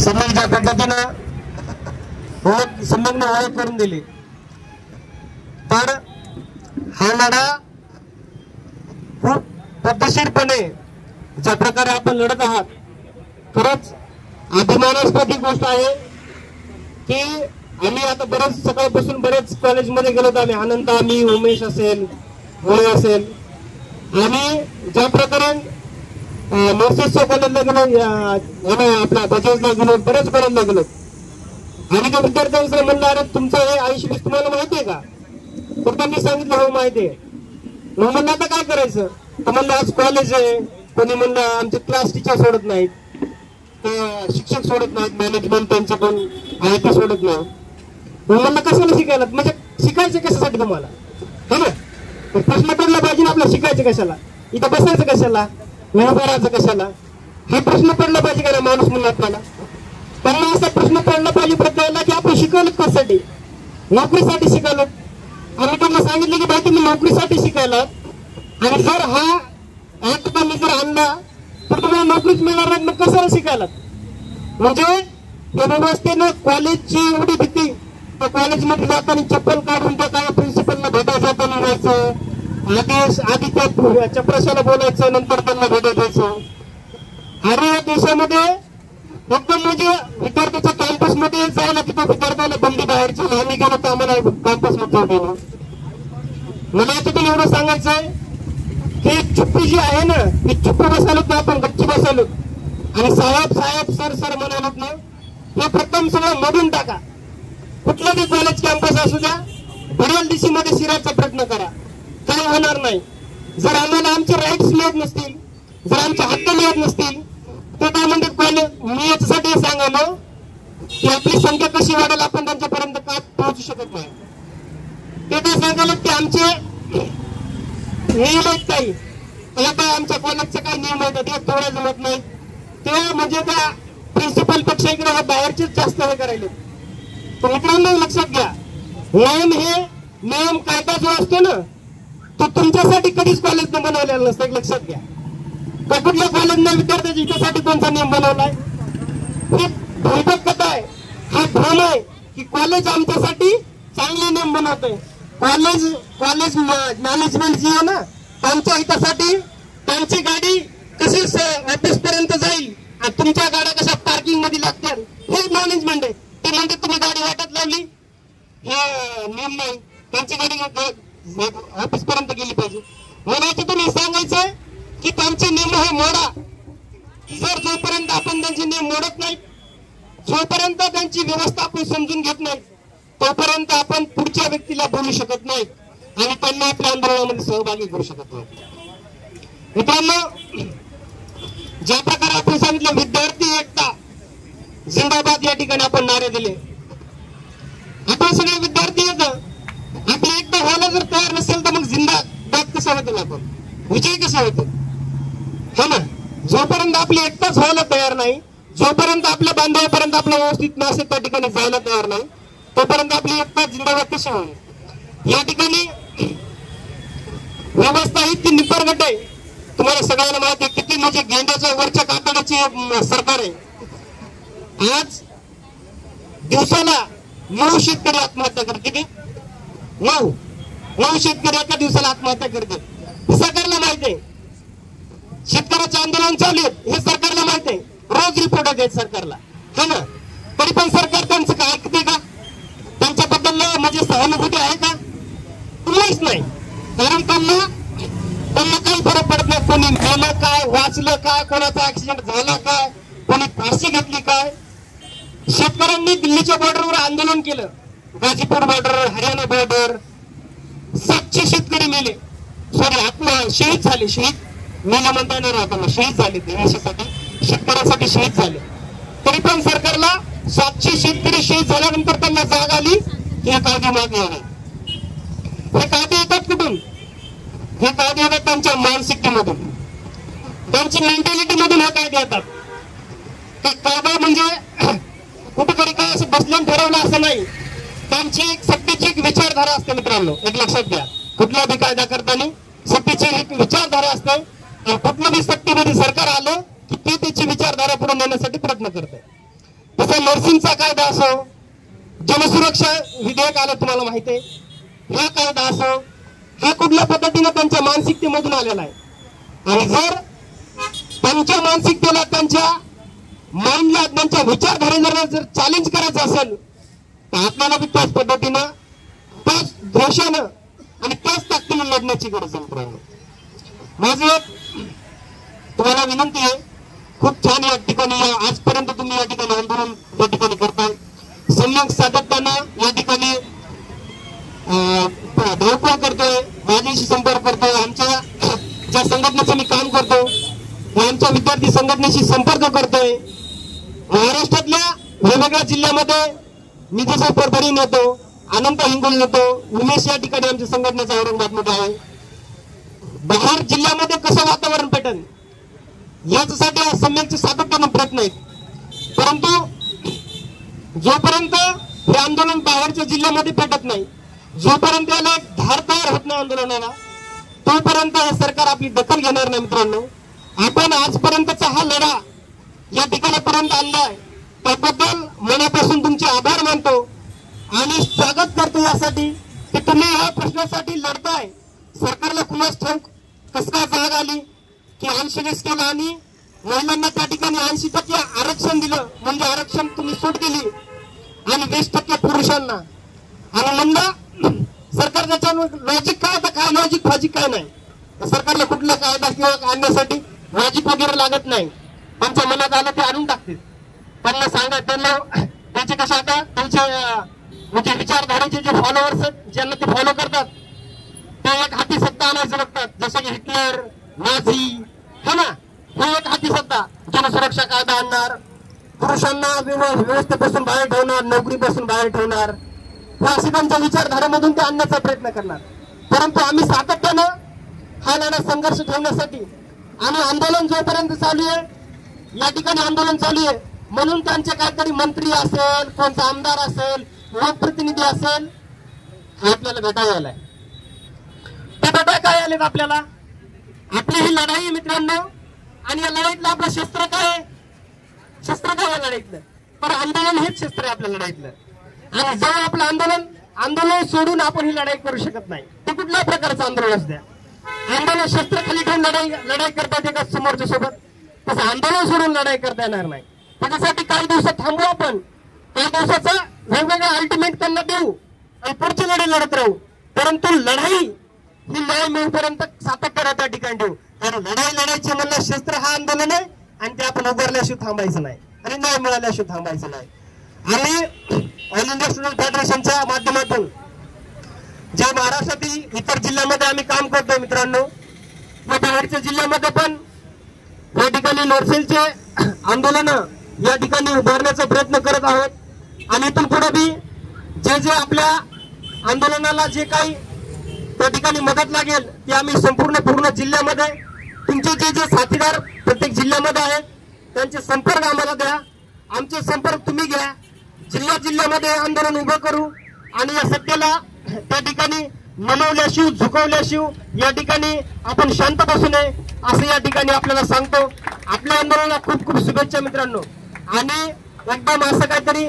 सम्यक ज्या पद्धतीनं सम्यकने ओळख करून दिली, तर हा लढा खूप पद्धतशीरपणे ज्या प्रकारे आपण लढत आहात, खरंच अभिमानास्पद गोष्ट आहे की आम्ही आता बरेच सकाळपासून बरेच कॉलेजमध्ये गेलो होतो. आम्ही आनंद, आम्ही उमेश असेल, गोळे असेल, आम्ही ज्या प्रकारे नर्सेसच्या कॉलेजला गेलो, आपल्या बजाजला गेलो, बरेच कॉलेजला गेलो आणि त्या विद्यार्थ्यांचं म्हणलं, अरे तुमचं हे आयुष्य तुम्हाला माहितीये का? तर त्यांनी सांगितलं हो माहिती आहे. मग म्हणलं आता काय करायचं? तर म्हणलं आज कॉलेज आहे, कोणी म्हणलं आमचे क्लास टीचर सोडत नाहीत, शिक्षक सोडत नाहीत, मॅनेजमेंट त्यांचं पण आहे ते सोडत नाही. मग म्हणलं कशाला शिकायला, म्हणजे शिकायचं कशासाठी तुम्हाला, है ना? प्रश्न पडला पाहिजे ना आपल्याला, शिकायचं कशाला, इथं बसायचं कशाला, उभं राहायचं कशाला, हा प्रश्न पडला पाहिजे का ना माणूस म्हणून आपल्याला. त्यांना असा प्रश्न पडला पाहिजे प्रत्येकाला की आपण शिकवलं कशासाठी, नोकरीसाठी शिकायला. आम्ही त्यांना सांगितलं की बाई तुम्ही नोकरीसाठी शिकायला, आणि जर हा ऍक्ट तुम्ही जर आणला तर तुम्हाला नोकरीच मिळणार नाही, मग कशाला शिकायला? म्हणजे व्यवस्थेनं कॉलेजची एवढी भीती, त्या कॉलेजमध्ये जाताना चप्पल काढून त्या काय प्रिन्सिपलला भेटायचं जाताना जायचं, आधी त्या चपराशाला बोलायचं, नंतर त्यांना भेटायचं. अरे या देशामध्ये एकदम म्हणजे विद्यार्थ्याच्या कॅम्पसमध्ये जायला तिथं विद्यार्थ्याला बंदी बाहेरची, आम्ही गेलो तर आम्हाला कॅम्पसमध्ये गेलो. मला याच्यातून एवढं सांगायचंय की चुप्पी जी आहे ना, ती चुप्पी बसायलो तर आपण गच्ची बसायलो, आणि साहेब साहेब सर सर म्हणालोत ना, हे प्रथम सगळं मोडून टाका. कुठलं बी कॉलेज कॅम्पस असू द्या, BLDC मध्ये शिरायचा प्रयत्न करा, काय होणार नाही. जर आम्हाला आमचे राईट्स मिळत नसतील, जर आमचे हक्क मिळत नसतील, तर काय म्हणतात कॉलेज, मी याच्यासाठी सांगायलो की आपली संख्या कशी वाढेल, आपण त्यांच्यापर्यंत का पोहोचू शकत नाही. ते काय सांगायला की आमचे नियम आहेत काही, काय आमच्या कॉलेजचे काही नियम आहेत ते थोडं जमत नाही, ते म्हणजे त्या प्रिन्सिपल पेक्षा इकडे हे बाहेरचेच जास्त हे करायले. तर मित्रांनो लक्षात घ्या, नियम कायदा जो असतो ना, तो तुमच्यासाठी कधीच कॉलेजने बनवलेला नसतं, लक्षात घ्या. का कुठल्या कॉलेजने विद्यार्थ्याच्या हितासाठी कोणता नियम बनवलाय? ही भ्रमक कथा आहे, हा भ्रम आहे की कॉलेज आमच्यासाठी चांगले नियम बनवतंय. कॉलेज मॅनेजमेंट जी आहे ना, त्यांच्या हितासाठी त्यांची गाडी कशी ऑफिस पर्यंत जाईल आणि तुमच्या गाड्या कशा पार्किंग मध्ये लागतात, हे मॅनेजमेंट आहे. ते म्हणते तुम्ही गाडी वाटत लावली, हे नियम नाही, त्यांची गाडी ऑफिस पर्यंत गेली पाहिजे. मला याच्यातून हे सांगायचंय की त्यांचे नियम हे मोडा. जर जोपर्यंत आपण त्यांचे नियम मोडत नाही, जोपर्यंत त्यांची व्यवस्था आपण समजून घेत नाही, तोपर्यंत आपण पुढच्या व्यक्तीला बोलू शकत नाही आणि त्यांना आपल्या आंदोलनामध्ये सहभागी करू शकत नाही. मित्रांनो, ज्या प्रकारे आपण सांगितलं विद्यार्थी एकता जिंदाबाद, या ठिकाणी आपण नारे दिले. आपण सगळे विद्यार्थी येतं, आपली एकता व्हायला जर तयार नसेल तर मग जिंदाबाद कसं होतील, आपण विजय कसा होतील, है ना? जोपर्यंत आपली एकताच व्हायला तयार नाही, जोपर्यंत आपल्या बांधवापर्यंत आपल्या व्यवस्थित नसेल त्या ठिकाणी जायला तयार नाही, तोपर्यंत आपली एकता जिंदाबाद कशी होईल? या ठिकाणी व्यवस्था ही ती निसर्गट आहे. तुम्हाला सगळ्यांना माहिती आहे किती म्हणजे गेंड्याच्या वरच्या कातडाची सरकार आहे. आज दिवसाला 9 शेतकरी आत्महत्या करते. किती? 9 शेतकरी एका दिवसाला आत्महत्या करते. सरकारला माहिती आहे शेतकऱ्याचे आंदोलन चालू आहे, हे सरकारला माहिती आहे, रोज रिपोर्ट आहेत सरकारला, है ना? तरी पण सरकार त्यांचं काय ऐकते का? त्यांच्याबद्दल म्हणजे सहानुभूती आहे का? नाहीच नाही. कारण त्यांना काही फरक पडत नाही. कोणी गेलं काय, वाचलं काय, कोणाचा ऍक्सिडेंट झाला काय, कोणी फाशी घेतली काय. शेतकऱ्यांनी दिल्लीच्या बॉर्डरवर आंदोलन केलं, गाजीपूर बॉर्डर, हरियाणा बॉर्डर, 700 शेतकरी मेले, सॉरी शहीद झाले. शहीद मेले म्हणता येणार आपण, शहीद झाले देशासाठी, शेतकऱ्यासाठी शहीद झाले. तरी पण सरकारला 700 शेतकरी शहीद झाल्यानंतर त्यांना जाग आली की हे कायदे मागे येणार. हे कायदे येतात कुठून? हे कायदे येतात त्यांच्या मानसिकतेमधून, त्यांची मेंटॅलिटी मधून हे कायदे येतात. कायदा म्हणजे कुठेतरी काय असं बसल्यान ठरवलं असं नाही, त्यांची एक सत्तेची एक विचारधारा असते. मित्रांनो एक लक्षात घ्या, कुठला बी कायदा करताना सत्तेची एक विचारधारा असते. कुठलं बी सत्तेमध्ये सरकार आलं की ते त्याची विचारधारा पुढे नेण्यासाठी प्रयत्न करते. तसा नर्सिंगचा कायदा असो, जनसुरक्षा विधेयक आलं तुम्हाला माहिती आहे, हा कायदा असो, हा कुठल्या पद्धतीने त्यांच्या मानसिकतेमधून आलेला आहे। आणि जर त्यांच्या मानसिकतेला, त्यांच्या माइंडला, त्यांच्या विचारधारेला जर चॅलेंज करायचं असेल तर आपल्याला बी त्याच पद्धतीनं, त्याच द्वेषानं आणि त्याच ताकदीनं लढण्याची गरज आहे मित्रांनो। माझी तुम्हाला विनंती आहे, खूप छान या ठिकाणी आजपर्यंत तुम्ही या ठिकाणी आंदोलन या ठिकाणी करताय, सम्यक सातत्यानं या ठिकाणी धावपळ करतोय, माझ्याशी संपर्क करतोय, आमच्या ज्या संघटनेचं मी काम करतो आमच्या विद्यार्थी संघटनेशी संपर्क करतोय। महाराष्ट्रातल्या वेगवेगळ्या जिल्ह्यामध्ये मी जसं परभणी येतो, अनंत हिंगोली येतो, उमेश या ठिकाणी आमच्या संघटनेचा औरंगाबादमध्ये आहे। बाहेर जिल्ह्यामध्ये कसं वातावरण पेटन याच्यासाठी सम्यकचे सातत्याने प्रयत्न आहेत, परंतु जोपर्यंत हे आंदोलन बाहेरच्या जिल्ह्यामध्ये पेटत नाही, जोपर्यंत याला एक धार तयार होत नाही आंदोलनाला, तोपर्यंत हे सरकार आपली दखल घेणार नाही मित्रांनो। आपण आजपर्यंतचा हा लढा या ठिकाणापर्यंत आणलाय त्याबद्दल मनापासून तुमचे आभार मानतो आणि स्वागत करतो यासाठी की तुम्ही या प्रश्नासाठी लढताय। सरकारला कुणास ठाऊक कसं काय जाग आली की 80% केलं आणि महिलांना त्या ठिकाणी 80% आरक्षण दिलं, म्हणजे आरक्षण तुम्ही सूट दिली आणि 20% पुरुषांना, आणि म्हणलं सरकार त्याच्यावर लॉजिक काय, तर काय लॉजिक फाजिक काय नाही, सरकारला कुठला कायदा किंवा आणण्यासाठी लॉजिक वगैरे लागत नाही, त्यांच्या मनात आलं ते आणून टाकतील। त्यांना सांगा, त्यांना त्याचे कसे आता त्यांचे म्हणजे विचारधारेचे जे फॉलोअर्स ज्यांना ते फॉलो करतात ते एक हाती सत्ता आणायचं बघतात, जसं की हिटलर, नाझी, है ना, हे एक हाती सत्ता, जनसुरक्षा कायदा आणणार, पुरुषांना व्यवस्थेपासून बाहेर ठेवणार, नोकरीपासून बाहेर ठेवणार, असे त्यांच्या विचारधारेमधून ते आणण्याचा प्रयत्न करणार। परंतु आम्ही सातत्यानं हा लढा संघर्ष ठेवण्यासाठी आणि आंदोलन जोपर्यंत चालू आहे, या ठिकाणी आंदोलन चालू आहे म्हणून त्यांचे काहीतरी मंत्री असेल, कोणता आमदार असेल, लोकप्रतिनिधी असेल, आपल्याला भेटायला आलाय। ते भेटाय काय आलेत आपल्याला? आपली ही लढाई मित्रांनो, आणि या लढाईतलं आपलं शस्त्र काय आहे? शस्त्र काय आहे लढाईतलं? तर आंदोलन हेच शस्त्र आहे आपल्या लढाईतलं। आणि जेव्हा आपलं आंदोलन सोडून आपण ही लढाई करू शकत नाही, ते कुठल्या प्रकारचं आंदोलन असू द्या, आंदोलन शस्त्र खाली ठेवून लढाई करता येते का समोरच्या सोबत? तसं आंदोलन सोडून लढाई करता येणार नाही। त्याच्यासाठी काही दिवसात थांबू आपण, काही दिवसाचा वेगवेगळा अल्टिमेट त्यांना देऊ आणि पुढची लढाई लढत राहू, परंतु लढाई ही न्याय मिळूपर्यंत सातत्याने त्या ठिकाणी ठेवू। कारण लढाई लढायची म्हणलं शस्त्र हा आंदोलन आहे आणि ते आपण उभारल्याशिवाय थांबायचं नाही आणि न्याय मिळाल्याशिवाय थांबायचं नाही। आणि ऑल इंडिया स्टुडंट फेडरेशनच्या माध्यमातून ज्या महाराष्ट्रातील इतर जिल्ह्यामध्ये आम्ही काम करतोय मित्रांनो, व बाहेरच्या जिल्ह्यामध्ये पण या ठिकाणी नोर्सेलचे आंदोलन या ठिकाणी उभारण्याचा प्रयत्न करत आहोत। आणि इथून पुढे बी जे आपल्या आंदोलनाला जे काही त्या ठिकाणी मदत लागेल ते आम्ही पूर्ण जिल्ह्यामध्ये, तुमचे जे साथीदार प्रत्येक जिल्ह्यामध्ये आहेत त्यांचे संपर्क आम्हाला द्या, आमचे संपर्क तुम्ही घ्या, जिल्ह्यामध्ये आंदोलन उभं करू आणि या सत्तेला त्या ठिकाणी नमवल्याशिवाय, झुकवल्याशिवाय या ठिकाणी आपण शांत बसू नये असं या ठिकाणी आपल्याला सांगतो। आपल्या आंदोलनाला खूप खूप शुभेच्छा मित्रांनो। आणि एकदम असं काहीतरी